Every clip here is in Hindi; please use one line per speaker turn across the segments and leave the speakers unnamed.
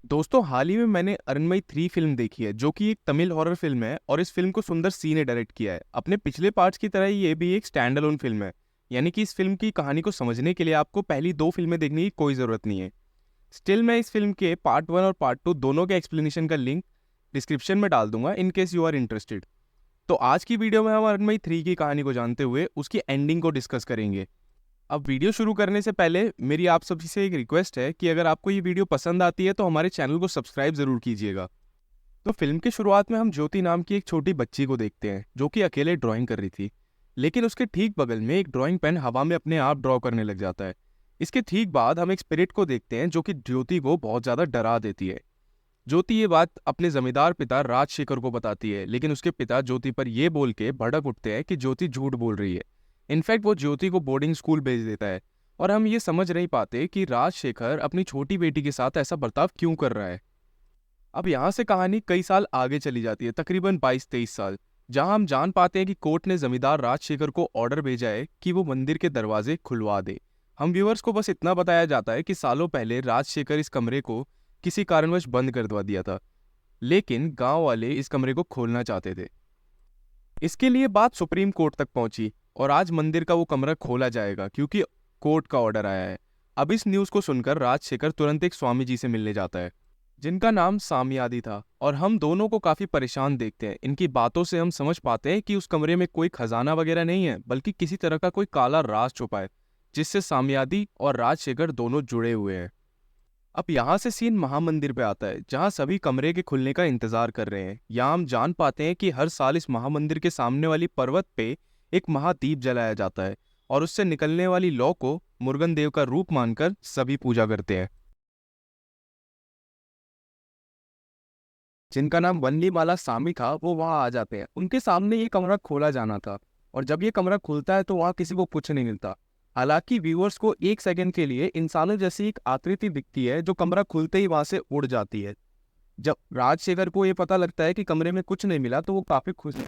दोस्तों, हाल ही में मैंने अरनमई 3 फिल्म देखी है, जो कि एक तमिल हॉरर फिल्म है और इस फिल्म को सुंदर सी ने डायरेक्ट किया है। अपने पिछले पार्ट्स की तरह ही ये भी एक स्टैंड अलोन फिल्म है, यानी कि इस फिल्म की कहानी को समझने के लिए आपको पहली 2 फिल्में देखने की कोई ज़रूरत नहीं है। स्टिल मैं इस फिल्म के पार्ट 1 और पार्ट 2 दोनों के एक्सप्लेनेशन का लिंक डिस्क्रिप्शन में डाल दूंगा in case you are interested. तो आज की वीडियो में हम अरनमई 3 की कहानी को जानते हुए उसकी एंडिंग को डिस्कस करेंगे। अब वीडियो शुरू करने से पहले मेरी आप सभी से एक रिक्वेस्ट है कि अगर आपको ये वीडियो पसंद आती है तो हमारे चैनल को सब्सक्राइब जरूर कीजिएगा। तो फिल्म की शुरुआत में हम ज्योति नाम की एक छोटी बच्ची को देखते हैं, जो कि अकेले ड्राइंग कर रही थी। लेकिन उसके ठीक बगल में एक ड्राइंग पेन हवा में अपने आप ड्रॉ करने लग जाता है। इसके ठीक बाद हम एक स्पिरिट को देखते हैं, जो कि ज्योति को बहुत ज्यादा डरा देती है। ज्योति ये बात अपने जमींदार पिता राजशेखर को बताती है, लेकिन उसके पिता ज्योति पर यह बोल के भड़क उठते हैं कि ज्योति झूठ बोल रही है। इनफैक्ट वो ज्योति को बोर्डिंग स्कूल भेज देता है। और हम ये समझ नहीं पाते कि राजशेखर अपनी छोटी बेटी के साथ ऐसा बर्ताव क्यों कर रहा है। अब यहाँ से कहानी कई साल आगे चली जाती है, तकरीबन 22-23 साल, जहाँ हम जान पाते हैं कि कोर्ट ने जमींदार राजशेखर को ऑर्डर भेजा है कि वो मंदिर के दरवाजे खुलवा दे। हम व्यूअर्स को बस इतना बताया जाता है कि सालों पहले राजशेखर इस कमरे को किसी कारणवश बंद कर दवा दिया था, लेकिन गांव वाले इस कमरे को खोलना चाहते थे। इसके लिए बात सुप्रीम कोर्ट तक पहुंची और आज मंदिर का वो कमरा खोला जाएगा क्योंकि कोर्ट का ऑर्डर आया है। अब इस न्यूज़ को सुनकर राजशेखर तुरंत एक स्वामी जी से मिलने जाता है, जिनका नाम सामयादी था, और हम दोनों को काफी परेशान देखते हैं। इनकी बातों से हम समझ पाते हैं कि उस कमरे में कोई खजाना वगैरह नहीं है, बल्कि किसी तरह का कोई काला राज छुपा है, जिससे सामयादी और राजशेखर दोनों जुड़े हुए हैं। अब यहाँ से सीन महामंदिर पे आता है, जहाँ सभी कमरे के खुलने का इंतजार कर रहे हैं। यहाँ हम जान पाते हैं कि हर साल इस महामंदिर के सामने वाली पर्वत पे एक महादीप जलाया जाता है, और उससे निकलने वाली लौ को मुरुगन देव का रूप मानकर सभी पूजा करते हैं। जिनका नाम वन्नीमाला सामी था, वो वहां आ जाते हैं। उनके सामने ये कमरा खोला जाना था, और जब ये कमरा खुलता है तो वहां किसी को कुछ नहीं मिलता। हालांकि व्यूअर्स को एक सेकंड के लिए इंसानों जैसी एक आकृति दिखती है, जो कमरा खुलते ही वहां से उड़ जाती है। जब राजशेखर को ये पता लगता है कि कमरे में कुछ नहीं मिला, तो वो काफी खुश है।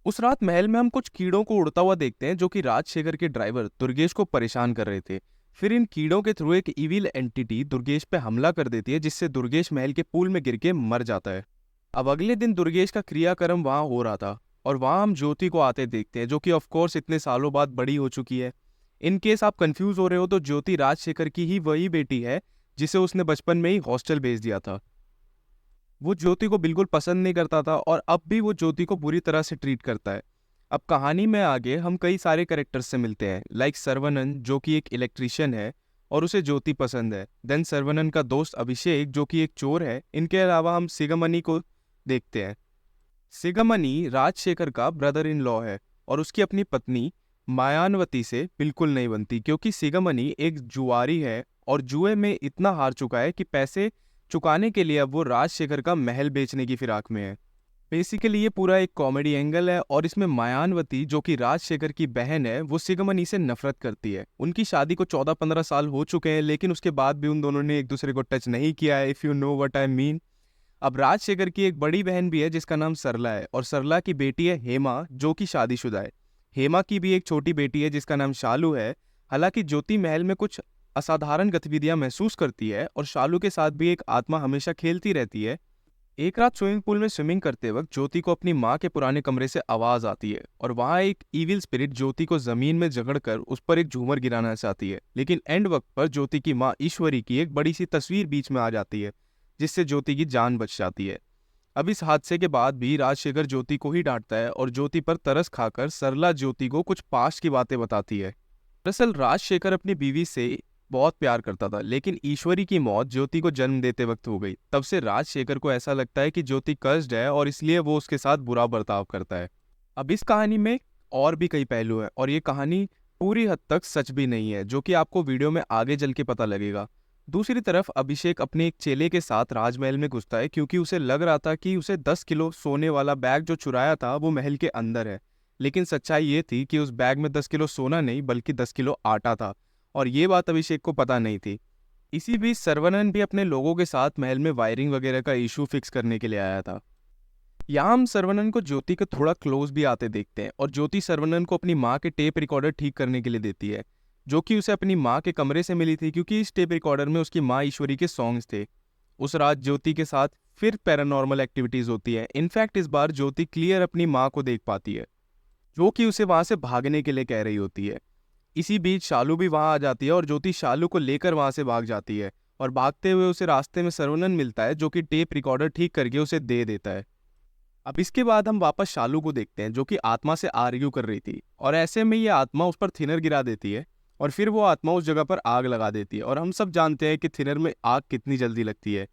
उस रात महल में हम कुछ कीड़ों को उड़ता हुआ देखते हैं, जो कि राजशेखर के ड्राइवर दुर्गेश को परेशान कर रहे थे। फिर इन कीड़ों के थ्रू एक इविल एंटिटी दुर्गेश पे हमला कर देती है, जिससे दुर्गेश महल के पूल में गिर के मर जाता है। अब अगले दिन दुर्गेश का क्रियाक्रम वहां हो रहा था, और वहां हम ज्योति को आते देखते हैं, जो कि ऑफ कोर्स इतने सालों बाद बड़ी हो चुकी है। इन केस आप कंफ्यूज हो रहे हो, तो ज्योति राजशेखर की ही वही बेटी है, जिसे उसने बचपन में ही हॉस्टल भेज दिया था। वो ज्योति को बिल्कुल पसंद नहीं करता था, और अब भी वो ज्योति को बुरी तरह से ट्रीट करता है। अब कहानी में आगे हम कई सारे कैरेक्टर्स से मिलते हैं, लाइक सरवनन, जो कि एक इलेक्ट्रिशियन है और उसे ज्योति पसंद है। देन सरवनन का दोस्त अभिषेक, जो कि एक चोर है। इनके अलावा हम सिगमनी को देखते हैं। सिगमनी राजशेखर का ब्रदर इन लॉ है, और उसकी अपनी पत्नी मायानवती से बिल्कुल नहीं बनती, क्योंकि सिगमनी एक जुआरी है और जुए में इतना हार चुका है कि पैसे चुकाने के लिए अब वो राजशेखर का महल बेचने की फिराक में है। बेसिकली ये पूरा एक कॉमेडी एंगल है, और इसमें मायानवती, जो कि राजशेखर की बहन है, वो सिगमनी से नफरत करती है। उनकी शादी को 14-15 साल हो चुके हैं, लेकिन उसके बाद भी उन दोनों ने एक दूसरे को टच नहीं किया है, if you know what I mean. अब राजशेखर की एक बड़ी बहन भी है, जिसका नाम सरला है, और सरला की बेटी है हेमा, जो कि शादीशुदा है। हेमा की भी एक छोटी बेटी है, जिसका नाम शालू है। हालांकि ज्योति महल में कुछ असाधारण गतिविधियां महसूस करती है, और शालू के साथ भी एक आत्मा हमेशा खेलती रहती है। एक रात स्विमिंग पूल में स्विमिंग करते वक्त ज्योति को अपनी माँ के पुराने कमरे से आवाज आती है, और वहां एक इविल स्पिरिट ज्योति को जमीन में जकड़कर उस पर एक झूमर गिराना चाहती है। लेकिन एंड वक्त पर ज्योति की माँ ईश्वरी की एक बड़ी सी तस्वीर बीच में आ जाती है, जिससे ज्योति की जान बच जाती है। अब इस हादसे के बाद भी राजशेखर ज्योति को ही डांटता है, और ज्योति पर तरस खाकर सरला ज्योति को कुछ पास्ट की बातें बताती है। दरअसल राजशेखर अपनी बीवी से बहुत प्यार करता था, लेकिन ईश्वरी की मौत ज्योति को जन्म देते वक्त हो गई। तब से राजशेखर को ऐसा लगता है कि ज्योति कर्स्ड है, और इसलिए वो उसके साथ बुरा बर्ताव करता है। अब इस कहानी में और भी कई पहलू हैं, और ये कहानी पूरी हद तक सच भी नहीं है, जो कि आपको वीडियो में आगे चल के पता लगेगा। दूसरी तरफ अभिषेक अपने एक चेले के साथ राजमहल में घुसता है, क्योंकि उसे लग रहा था कि उसे 10 किलो सोने वाला बैग जो चुराया था वो महल के अंदर है। लेकिन सच्चाई ये थी कि उस बैग में 10 किलो सोना नहीं, बल्कि 10 किलो आटा था, और ये बात अभिषेक को पता नहीं थी। इसी बीच सरवनन भी अपने लोगों के साथ महल में वायरिंग वगैरह का इशू फिक्स करने के लिए आया था। यहाँ हम सरवनन को ज्योति के थोड़ा क्लोज भी आते देखते हैं, और ज्योति सरवनन को अपनी माँ के टेप रिकॉर्डर ठीक करने के लिए देती है, जो कि उसे अपनी माँ के कमरे से मिली थी, क्योंकि इस टेप रिकॉर्डर में उसकी माँ ईश्वरी के सॉन्ग्स थे। उस रात ज्योति के साथ फिर पैरानॉर्मल एक्टिविटीज होती है। इनफैक्ट इस बार ज्योति क्लियर अपनी माँ को देख पाती है, जो कि उसे वहां से भागने के लिए कह रही होती है। इसी बीच शालू भी वहां आ जाती है और ज्योति शालू को लेकर वहां से भाग जाती है, और भागते हुए उसे रास्ते में सर्वनन मिलता है, जो कि टेप रिकॉर्डर ठीक करके उसे दे देता है। अब इसके बाद हम वापस शालू को देखते हैं, जो कि आत्मा से आर्ग्यू कर रही थी, और ऐसे में ये आत्मा उस पर थिनर गिरा देती है, और फिर वो आत्मा उस जगह पर आग लगा देती है। और हम सब जानते हैं कि थिनर में आग कितनी जल्दी लगती है।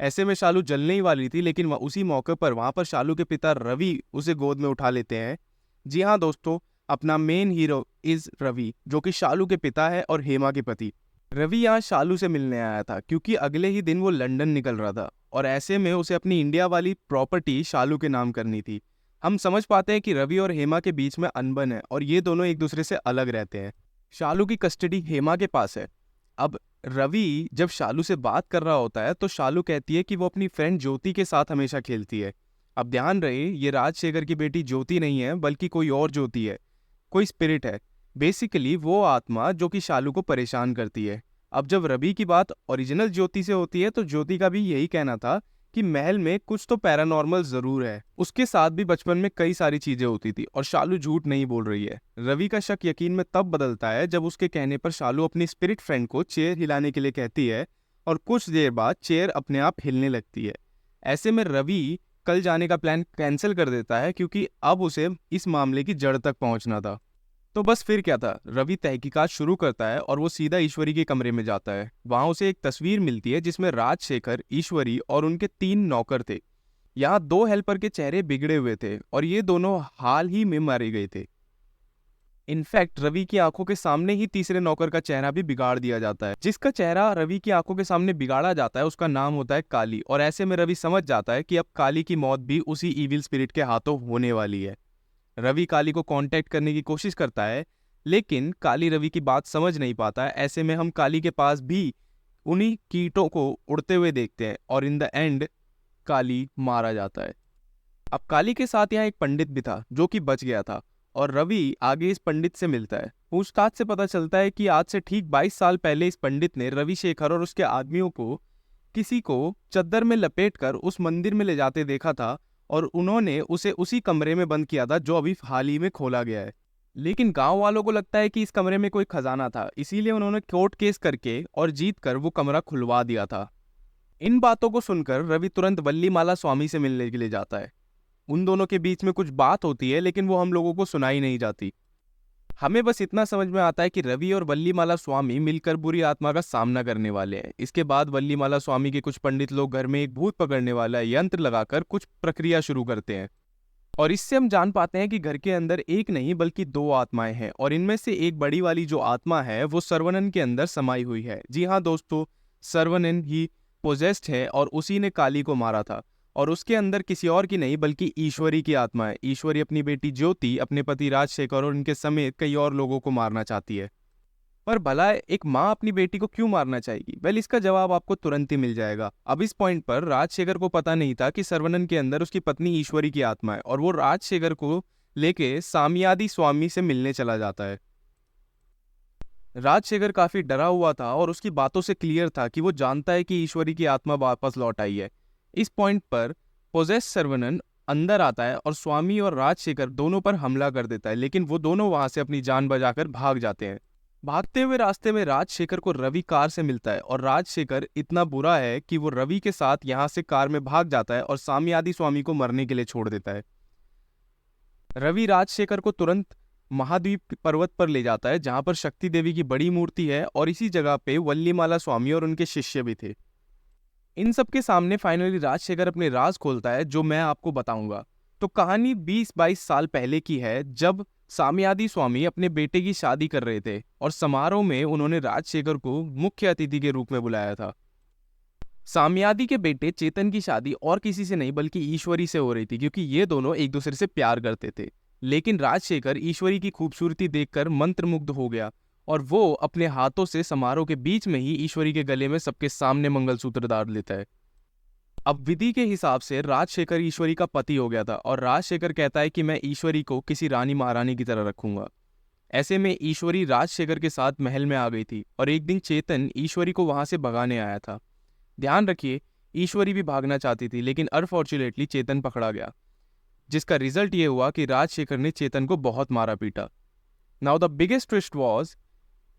ऐसे में शालू जलने ही वाली थी, लेकिन उसी मौके पर वहां पर शालू के पिता रवि उसे गोद में उठा लेते हैं। जी हाँ दोस्तों, अपना मेन हीरो इज रवि, जो कि शालू के पिता है और हेमा के पति। रवि यहाँ शालू से मिलने आया था, क्योंकि अगले ही दिन वो लंदन निकल रहा था, और ऐसे में उसे अपनी इंडिया वाली प्रॉपर्टी शालू के नाम करनी थी। हम समझ पाते हैं कि रवि और हेमा के बीच में अनबन है, और ये दोनों एक दूसरे से अलग रहते हैं। शालू की कस्टडी हेमा के पास है। अब रवि जब शालू से बात कर रहा होता है, तो शालू कहती है कि वो अपनी फ्रेंड ज्योति के साथ हमेशा खेलती है। अब ध्यान रहे, ये राजशेखर की बेटी ज्योति नहीं है, बल्कि कोई और ज्योति है, कोई स्पिरिट है, बेसिकली वो आत्मा जो कि शालू को परेशान करती है। अब जब रवि की बात ओरिजिनल ज्योति से होती है, तो ज्योति का भी यही कहना था कि महल में कुछ तो पैरानॉर्मल जरूर है। उसके साथ भी बचपन में कई सारी चीजें होती थी, और शालू झूठ नहीं बोल रही है। रवि का शक यकीन में तब बदलता है जब उसके कहने पर शालू अपनी स्पिरिट फ्रेंड को चेयर हिलाने के लिए कहती है, और कुछ देर बाद चेयर अपने आप हिलने लगती है। ऐसे में रवि कल जाने का प्लान कैंसिल कर देता है, क्योंकि अब उसे इस मामले की जड़ तक पहुंचना था। तो बस फिर क्या था, रवि तहकीकात शुरू करता है और वो सीधा ईश्वरी के कमरे में जाता है। वहां उसे एक तस्वीर मिलती है जिसमें राजशेखर, ईश्वरी और उनके 3 नौकर थे। यहाँ 2 हेल्पर के चेहरे बिगड़े हुए थे, और ये दोनों हाल ही में मारे गए थे। इनफैक्ट रवि की आंखों के सामने ही तीसरे नौकर का चेहरा भी बिगाड़ दिया जाता है। जिसका चेहरा रवि की आंखों के सामने बिगाड़ा जाता है, उसका नाम होता है काली। और ऐसे में रवि समझ जाता है कि अब काली की मौत भी उसी इविल स्पिरिट के हाथों होने वाली है। रवि काली को कांटेक्ट करने की कोशिश करता है, लेकिन काली रवि की बात समझ नहीं पाता है। ऐसे में हम काली के पास भी उन्हीं कीटों को उड़ते हुए देखते हैं, और इन द एंड काली मारा जाता है। अब काली के साथ यहाँ एक पंडित भी था, जो कि बच गया था, और रवि आगे इस पंडित से मिलता है। पूछताछ से पता चलता है कि आज से ठीक 22 साल पहले इस पंडित ने रविशेखर और उसके आदमियों को किसी को चद्दर में लपेटकर उस मंदिर में ले जाते देखा था, और उन्होंने उसे उसी कमरे में बंद किया था, जो अभी हाल ही में खोला गया है। लेकिन गांव वालों को लगता है कि इस कमरे में कोई खजाना था, इसीलिए उन्होंने कोर्ट केस करके और जीत कर वो कमरा खुलवा दिया था। इन बातों को सुनकर रवि तुरंत वल्लीमाला स्वामी से मिलने के लिए जाता है। उन दोनों के बीच में कुछ बात होती है, लेकिन वो हम लोगों को सुनाई नहीं जाती। हमें बस इतना समझ में आता है कि रवि और वल्लीमाला स्वामी मिलकर बुरी आत्मा का सामना करने वाले हैं। इसके बाद वल्लीमाला स्वामी के कुछ पंडित लोग घर में एक भूत पकड़ने वाला यंत्र लगाकर कुछ प्रक्रिया शुरू करते हैं, और इससे हम जान पाते हैं कि घर के अंदर एक नहीं बल्कि 2 आत्माएं हैं, और इनमें से एक बड़ी वाली जो आत्मा है वो सर्वनन के अंदर समाई हुई है। जी हाँ दोस्तों, सर्वनन ही पोजेस्ड है, और उसी ने काली को मारा था, और उसके अंदर किसी और की नहीं बल्कि ईश्वरी की आत्मा है। ईश्वरी अपनी बेटी ज्योति, अपने पति राजशेखर और उनके समेत कई और लोगों को मारना चाहती है। पर भला एक माँ अपनी बेटी को क्यों मारना चाहेगी? वेल, इसका जवाब आपको तुरंत ही मिल जाएगा। अब इस पॉइंट पर राजशेखर को पता नहीं था कि सर्वनन के अंदर उसकी पत्नी ईश्वरी की आत्मा है, और वो राजशेखर को लेके साम्यादि स्वामी से मिलने चला जाता है। राजशेखर काफी डरा हुआ था, और उसकी बातों से क्लियर था कि वो जानता है कि ईश्वरी की आत्मा वापस लौट आई है। इस पॉइंट पर पोजेस सर्वनन अंदर आता है और स्वामी और राजशेखर दोनों पर हमला कर देता है, लेकिन वो दोनों वहां से अपनी जान बचाकर भाग जाते हैं। भागते हुए रास्ते में राजशेखर को रवि कार से मिलता है, और राजशेखर इतना बुरा है कि वो रवि के साथ यहाँ से कार में भाग जाता है और साम्यादि स्वामी को मरने के लिए छोड़ देता है। रवि राजशेखर को तुरंत महाद्वीप पर्वत पर ले जाता है, जहां पर शक्ति देवी की बड़ी मूर्ति है, और इसी जगह पे वल्लीमाला स्वामी और उनके शिष्य भी थे। इन सब के सामने फाइनली राजशेखर अपने राज खोलता है, जो मैं आपको बताऊंगा। तो कहानी 20-22 साल पहले की है, जब साम्यादि स्वामी अपने बेटे की शादी कर रहे थे, और समारोह में उन्होंने राजशेखर को मुख्य अतिथि के रूप में बुलाया था। साम्यादि के बेटे चेतन की शादी और किसी से नहीं बल्कि ईश्वरी से हो रही थी, क्योंकि ये दोनों एक दूसरे से प्यार करते थे। लेकिन राजशेखर ईश्वरी की खूबसूरती देखकर मंत्रमुग्ध हो गया, और वो अपने हाथों से समारोह के बीच में ही ईश्वरी के गले में सबके सामने मंगलसूत्र डाल लेता है। अब विधि के हिसाब से राजशेखर ईश्वरी का पति हो गया था, और राजशेखर कहता है कि मैं ईश्वरी को किसी रानी महारानी की तरह रखूंगा। ऐसे में ईश्वरी राजशेखर के साथ महल में आ गई थी, और एक दिन चेतन ईश्वरी को वहां से भगाने आया था। ध्यान रखिए, ईश्वरी भी भागना चाहती थी, लेकिन अनफॉर्चुनेटली चेतन पकड़ा गया, जिसका रिजल्ट ये हुआ कि राजशेखर ने चेतन को बहुत मारा पीटा। Now the biggest twist was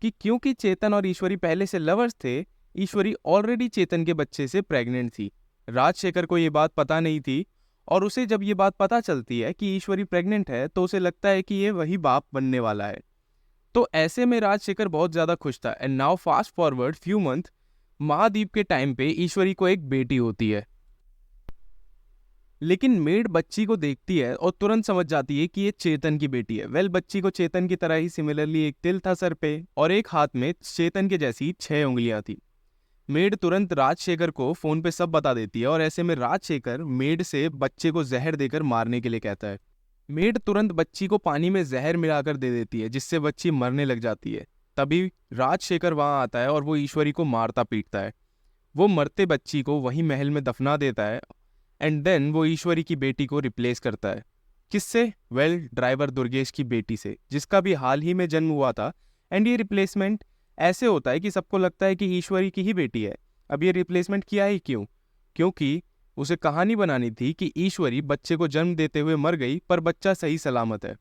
कि क्योंकि चेतन और ईश्वरी पहले से लवर्स थे, ईश्वरी ऑलरेडी चेतन के बच्चे से प्रेग्नेंट थी। राजशेखर को ये बात पता नहीं थी, और उसे जब ये बात पता चलती है कि ईश्वरी प्रेग्नेंट है तो उसे लगता है कि ये वही बाप बनने वाला है। तो ऐसे में राजशेखर बहुत ज्यादा खुश था। And now fast forward few month, Mahadeep के टाइम पे ईश्वरी को एक बेटी होती है। लेकिन मेड बच्ची को देखती है और तुरंत समझ जाती है कि ये चेतन की बेटी है। वेल, बच्ची को चेतन की तरह ही सिमिलरली एक तिल था सर पे और एक हाथ में चेतन के जैसी 6 उंगलियां थी। मेड तुरंत राजशेखर को फोन पे सब बता देती है और ऐसे में राजशेखर मेड से बच्चे को जहर देकर मारने के लिए कहता है। मेड तुरंत बच्ची को पानी में जहर मिलाकर दे देती है, जिससे बच्ची मरने लग जाती है। तभी राजशेखर वहां आता है और वो ईश्वरी को मारता पीटता है। वो मरते बच्ची को वहीं महल में दफना देता है एंड देन वो ईश्वरी की बेटी को रिप्लेस करता है। किससे? वेल, ड्राइवर दुर्गेश की बेटी से, जिसका भी हाल ही में जन्म हुआ था। एंड ये रिप्लेसमेंट ऐसे होता है कि सबको लगता है कि ईश्वरी की ही बेटी है। अब ये रिप्लेसमेंट किया ही क्यों? क्योंकि उसे कहानी बनानी थी कि ईश्वरी बच्चे को जन्म देते हुए मर गई, पर बच्चा सही सलामत है।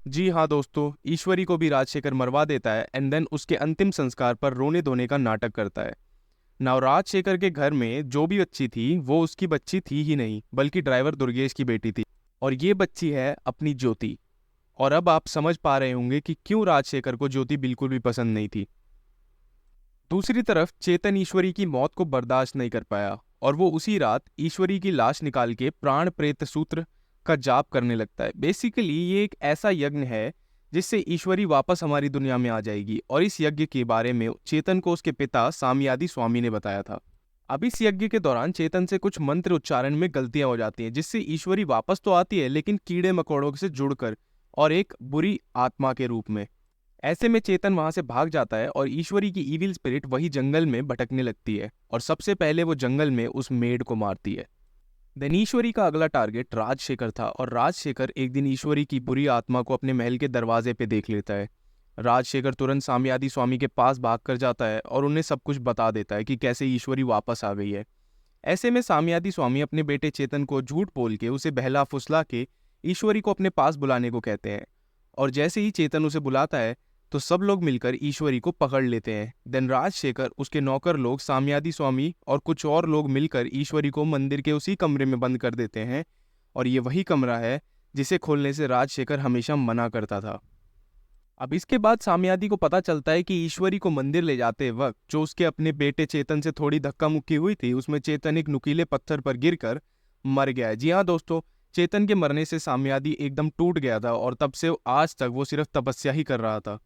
जी हाँ दोस्तों, ईश्वरी को भी राजशेखर मरवा देता है एंड देन उसके अंतिम संस्कार पर रोने धोने का नाटक करता है। नाउ राजशेखर के घर में जो भी बच्ची थी वो उसकी बच्ची थी ही नहीं, बल्कि ड्राइवर दुर्गेश की बेटी थी, और ये बच्ची है अपनी ज्योति। और अब आप समझ पा रहे होंगे कि क्यों राजशेखर को ज्योति बिल्कुल भी पसंद नहीं थी। दूसरी तरफ चेतन ईश्वरी की मौत को बर्दाश्त नहीं कर पाया और वो उसी रात ईश्वरी की लाश निकाल के प्राण प्रेत सूत्र का जाप करने लगता है। बेसिकली ये एक ऐसा यज्ञ है जिससे ईश्वरी वापस हमारी दुनिया में आ जाएगी, और इस यज्ञ के बारे में चेतन को उसके पिता साम्यादि स्वामी ने बताया था। अब इस यज्ञ के दौरान चेतन से कुछ मंत्र उच्चारण में गलतियां हो जाती हैं, जिससे ईश्वरी वापस तो आती है लेकिन कीड़े मकोड़ों से जुड़कर और एक बुरी आत्मा के रूप में। ऐसे में चेतन वहां से भाग जाता है और ईश्वरी की इविल स्पिरिट वही जंगल में भटकने लगती है और सबसे पहले वो जंगल में उस मेड को मारती है। देन ईश्वरी का अगला टारगेट राजशेखर था, और राजशेखर एक दिन ईश्वरी की बुरी आत्मा को अपने महल के दरवाजे पे देख लेता है। राजशेखर तुरंत साम्यादि स्वामी के पास भाग कर जाता है और उन्हें सब कुछ बता देता है कि कैसे ईश्वरी वापस आ गई है। ऐसे में साम्यादि स्वामी अपने बेटे चेतन को झूठ बोल के उसे बहला फुसला के ईश्वरी को अपने पास बुलाने को कहते हैं, और जैसे ही चेतन उसे बुलाता है तो सब लोग मिलकर ईश्वरी को पकड़ लेते हैं। देन राजशेखर, उसके नौकर लोग, साम्यादि स्वामी और कुछ और लोग मिलकर ईश्वरी को मंदिर के उसी कमरे में बंद कर देते हैं, और ये वही कमरा है जिसे खोलने से राजशेखर हमेशा मना करता था। अब इसके बाद साम्यादि को पता चलता है कि ईश्वरी को मंदिर ले जाते वक्त जो उसके अपने बेटे चेतन से थोड़ी धक्का मुक्की हुई थी, उसमें चेतन एक नुकीले पत्थर पर गिरकर मर गया है। जी हाँ दोस्तों, चेतन के मरने से साम्यादि एकदम टूट गया था और तब से आज तक वो सिर्फ तपस्या ही कर रहा था।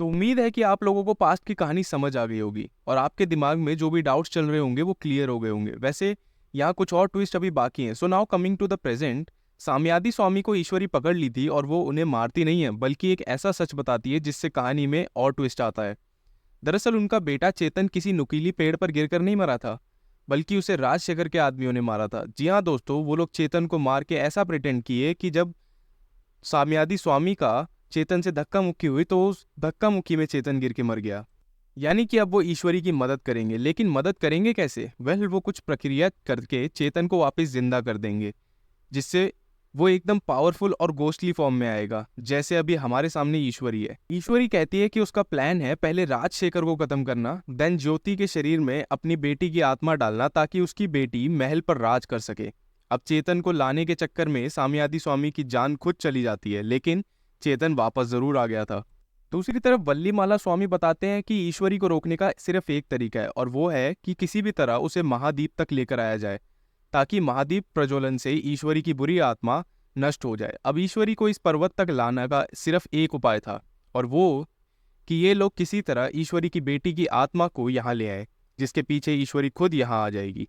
तो उम्मीद है कि आप लोगों को पास्ट की कहानी समझ आ गई होगी और आपके दिमाग में जो भी डाउट्स चल रहे होंगे वो क्लियर हो गए होंगे। वैसे यहाँ कुछ और ट्विस्ट अभी बाकी हैं। So now coming to the present, Samyadi Swami को ईश्वरी पकड़ ली थी और वो उन्हें मारती नहीं है, बल्कि एक ऐसा सच बताती है जिससे कहानी में और ट्विस्ट आता है। दरअसल उनका बेटा चेतन किसी नुकीली पेड़ पर गिरकर नहीं मरा था, बल्कि उसे राजशेखर के आदमियों ने मारा था। जी हाँ दोस्तों, वो लोग चेतन को मार के ऐसा प्रिटेंड किए कि जब साम्यादि स्वामी का चेतन से धक्का मुक्की हुई तो उस धक्का मुक्की में चेतन गिर के मर गया। यानी कि अब वो ईश्वरी की मदद करेंगे, लेकिन मदद करेंगे कैसे? वेल, वो कुछ प्रक्रिया करके चेतन को वापस जिंदा कर देंगे, जिससे वो एकदम पावरफुल और गोस्टली फॉर्म में आएगा, जैसे अभी हमारे सामने ईश्वरी है। ईश्वरी कहती है कि उसका प्लान है पहले राजशेखर को खत्म करना, देन ज्योति के शरीर में अपनी बेटी की आत्मा डालना ताकि उसकी बेटी महल पर राज कर सके। अब चेतन को लाने के चक्कर में साम्यादि स्वामी की जान खुद चली जाती है, लेकिन चेतन वापस जरूर आ गया था। दूसरी तरफ वल्लीमाला स्वामी बताते हैं कि ईश्वरी को रोकने का सिर्फ एक तरीका है, और वो है कि किसी भी तरह उसे महाद्वीप तक लेकर आया जाए, ताकि महाद्वीप प्रज्वलन से ईश्वरी की बुरी आत्मा नष्ट हो जाए। अब ईश्वरी को इस पर्वत तक लाने का सिर्फ एक उपाय था, और वो कि ये लोग किसी तरह ईश्वरी की बेटी की आत्मा को यहाँ ले आए, जिसके पीछे ईश्वरी खुद यहाँ आ जाएगी।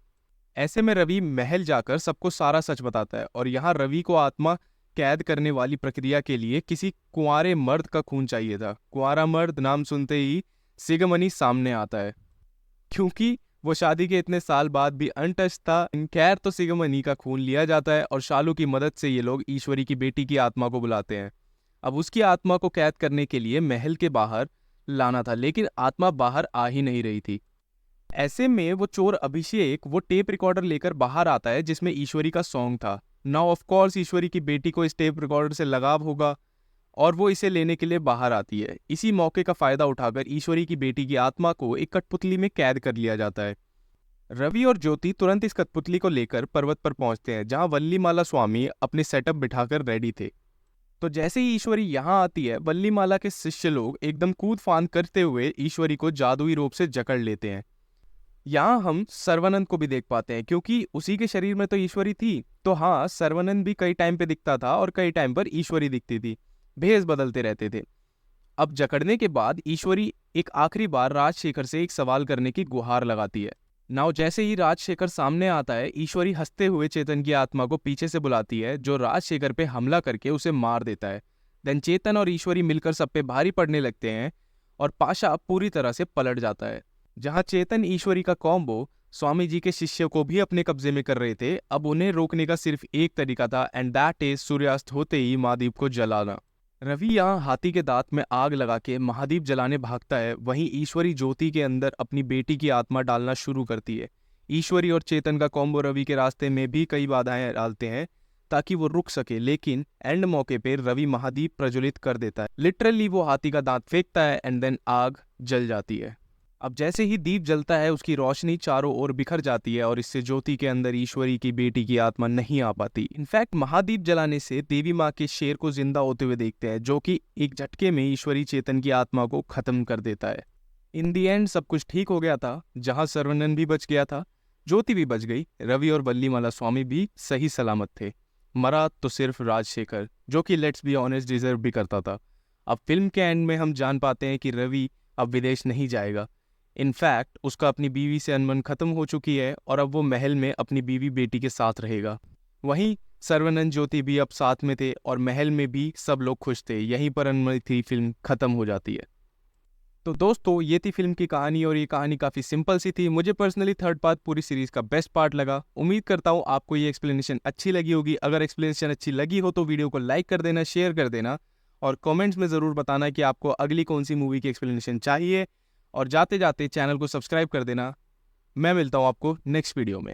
ऐसे में रवि महल जाकर सबको सारा सच बताता है, और यहाँ रवि को आत्मा कैद करने वाली प्रक्रिया के लिए किसी कुंवारे मर्द का खून चाहिए था। कुंवारा मर्द नाम सुनते ही सिगमनी सामने आता है, क्योंकि वो शादी के इतने साल बाद भी अनटच था। खैर, तो सिगमनी का खून लिया जाता है और शालू की मदद से ये लोग ईश्वरी की बेटी की आत्मा को बुलाते हैं। अब उसकी आत्मा को कैद करने के लिए महल के बाहर लाना था, लेकिन आत्मा बाहर आ ही नहीं रही थी। ऐसे में वो चोर अभिषेक वो टेप रिकॉर्डर लेकर बाहर आता है जिसमें ईश्वरी का सॉन्ग था। नाउ ऑफ कोर्स ईश्वरी की बेटी को इस टेप रिकॉर्डर से लगाव होगा और वो इसे लेने के लिए बाहर आती है। इसी मौके का फायदा उठाकर ईश्वरी की बेटी की आत्मा को एक कठपुतली में कैद कर लिया जाता है। रवि और ज्योति तुरंत इस कठपुतली को लेकर पर्वत पर पहुंचते हैं जहां वल्लीमाला स्वामी अपने सेटअप बिठाकर रेडी थे। तो जैसे ही ईश्वरी यहाँ आती है, वल्लीमाला के शिष्य लोग एकदम कूद फांद करते हुए ईश्वरी को जादुई रूप से जकड़ लेते हैं। यहाँ हम सर्वानंद को भी देख पाते हैं क्योंकि उसी के शरीर में तो ईश्वरी थी। तो हाँ, सर्वानंद भी कई टाइम पे दिखता था और कई टाइम पर ईश्वरी दिखती थी, भेष बदलते रहते थे। अब जकड़ने के बाद ईश्वरी एक आखिरी बार राजशेखर से एक सवाल करने की गुहार लगाती है। नाउ जैसे ही राजशेखर सामने आता है, ईश्वरी हंसते हुए चेतन की आत्मा को पीछे से बुलाती है जो राजशेखर पे हमला करके उसे मार देता है। देन चेतन और ईश्वरी मिलकर सब पे भारी पड़ने लगते हैं और पाशा पूरी तरह से पलट जाता है। जहां चेतन ईश्वरी का कॉम्बो स्वामी जी के शिष्य को भी अपने कब्जे में कर रहे थे, अब उन्हें रोकने का सिर्फ एक तरीका था, एंड दैट इज सूर्यास्त होते ही महादीप को जलाना। रवि यहाँ हाथी के दांत में आग लगा के महादीप जलाने भागता है, वहीं ईश्वरी ज्योति के अंदर अपनी बेटी की आत्मा डालना शुरू करती है। ईश्वरी और चेतन का कॉम्बो रवि के रास्ते में भी कई बाधाएं डालते हैं ताकि वो रुक सके, लेकिन एंड मौके पे रवि महादीप प्रज्वलित कर देता है। लिटरली वो हाथी का दांत फेंकता है एंड देन आग जल जाती है। अब जैसे ही दीप जलता है, उसकी रोशनी चारों ओर बिखर जाती है और इससे ज्योति के अंदर ईश्वरी की बेटी की आत्मा नहीं आ पाती। इनफैक्ट महादीप जलाने से देवी माँ के शेर को जिंदा होते हुए देखते हैं, जो कि एक झटके में ईश्वरी चेतन की आत्मा को खत्म कर देता है। इन दी एंड सब कुछ ठीक हो गया था। जहां सर्वनंद भी बच गया था, ज्योति भी बच गई, रवि और वल्लीमाला स्वामी भी सही सलामत थे। मरा तो सिर्फ राजशेखर, जो कि लेट्स बी ऑनेस्ट डिजर्व भी करता था। अब फिल्म के एंड में हम जान पाते हैं कि रवि अब विदेश नहीं जाएगा। इनफैक्ट उसका अपनी बीवी से अनबन खत्म हो चुकी है और अब वो महल में अपनी बीवी बेटी के साथ रहेगा। वहीं सर्वनंद ज्योति भी अब साथ में थे और महल में भी सब लोग खुश थे। यहीं पर अनमनी थी फिल्म खत्म हो जाती है। तो दोस्तों, ये थी फिल्म की कहानी और ये कहानी काफ़ी सिंपल सी थी। मुझे पर्सनली थर्ड पार्ट पूरी सीरीज का बेस्ट पार्ट लगा। उम्मीद करता हूँ आपको ये एक्सप्लेनेशन अच्छी लगी होगी। अगर एक्सप्लेनेशन अच्छी लगी हो तो वीडियो को लाइक कर देना, शेयर कर देना और कमेंट्स में ज़रूर बताना कि आपको अगली कौन सी मूवी की एक्सप्लेनेशन चाहिए। और जाते जाते चैनल को सब्सक्राइब कर देना। मैं मिलता हूँ आपको नेक्स्ट वीडियो में।